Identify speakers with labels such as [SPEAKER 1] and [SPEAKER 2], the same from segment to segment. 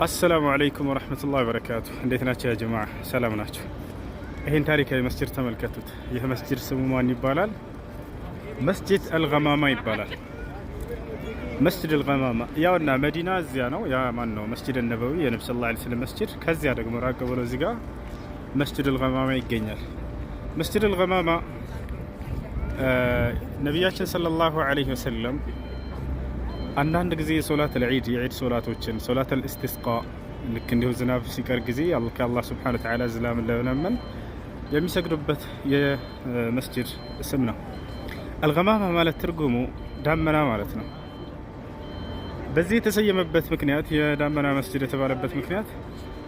[SPEAKER 1] السلام عليكم ورحمة الله وبركاته. እንዴት ናችሁ ያ ጀማዓ? ሰላም ናችሁ? ይሄን ታሪካዊ መስጂድ ተመልከቱት። ይህ መስጂድ ስሙ ማን ይባላል? መስጂድ አልገማማ ይባላል። መስጂድ አልገማማ ያውና መዲና እዚያ ነው። ያ ማን ነው? መስጂድ ነበዊ የነብዩ ሰለላሁ ዐለይሂ ወሰለም መስጂድ። ከዚያ ደግሞ ራቅ ብሎ እዚህ ጋር መስጂድ አልገማማ ይገኛል። መስጂድ አልገማማ ነብያችን ሰለላሁ ዐለይሂ ወሰለም አንዳንድ ጊዜ ሶላት العيد የዒድ ሶላቶችን ሶላት الاستسقاء ልክ እንዲሁ ዝናብ ሲቀር ጊዜ ከአላህ Subhanahu Wa Ta'ala ዝናብን ለመለመን የሚሰግዱበት የመስጂድ ስም ነው። አልገማማ ማለት ትርጉሙ ዳመና ማለት ነው። በዚህ የተሰየመበት ምክንያት የዳመና መስጂድ የተባለበት ምክንያት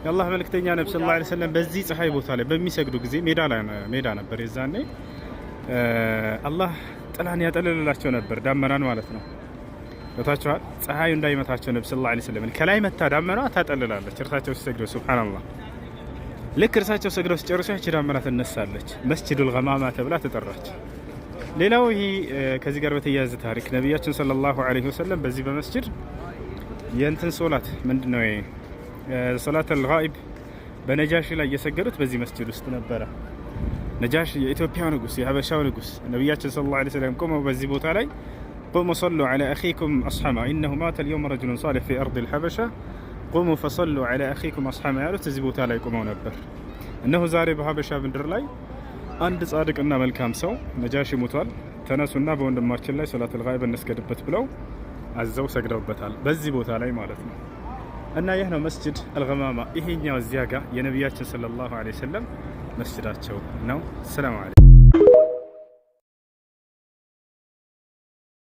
[SPEAKER 1] የአላህ መልእክተኛ ነብዩ ሰለላሁ ዐለይሂ ወሰለም በዚህ ፀሐይ ቦታ ላይ በሚሰግዱ ጊዜ ሜዳ ነበር። የዛኔ አላህ ጥላን ያጠለልላቸው ነበር፣ ዳመናን ማለት ነው። ወታቸዋል ፀሐዩ እንዳይመታቸው ነብዩ ሰለላሁ ዐለይሂ ወሰለም ከላይ መታ ዳመና ታጠልላለች እርሳቸው ሲሰግዱ። ሱብሃንአላህ ልክ እርሳቸው ሰግደው ሲጨርሱ ያቺ ዳመና ትነሳለች። መስጂዱል ገማማ ተብላ ተጠራች። ሌላው ይሄ ከዚህ ጋር በተያያዘ ታሪክ ነብያችን ሰለላሁ ዐለይሂ ወሰለም በዚህ በመስጂድ የእንትን ሶላት ምንድነው ሶላተል ጋኢብ በነጃሺ ላይ እየሰገዱት በዚህ መስጂድ ውስጥ ነበረ። ነጃሺ የኢትዮጵያው ንጉስ የሀበሻው ንጉስ ነብያችን ሰለላሁ ዐለይሂ ወሰለም ቆመው በዚህ ቦታ ላይ قوموا صلوا على أخيكم أصحما إنه مات اليوم رجل صالح في أرض الحبشة قوموا فصلوا على أخيكم أصحما ያሉት እዚህ ቦታ ላይ ቆመው ነበር። እነሆ ዛሬ በሀበሻ ምድር ላይ አንድ ጻድቅና መልካም ሰው ነጃሺ ሞቷል፣ ተነሱና በወንድማችን ላይ ሶላቱል ጋኢብ እንስገድበት ብለው አዘው ሰግደውበታል በዚህ ቦታ ላይ ማለት ነው። እና ይህ ነው መስጂድ አልገማማ። ይሄኛው እዚያ ጋር የነብያችን ሰለላሁ ዐለይሂ ወሰለም መስጂዳቸው ነው። ሰላም አለይኩም።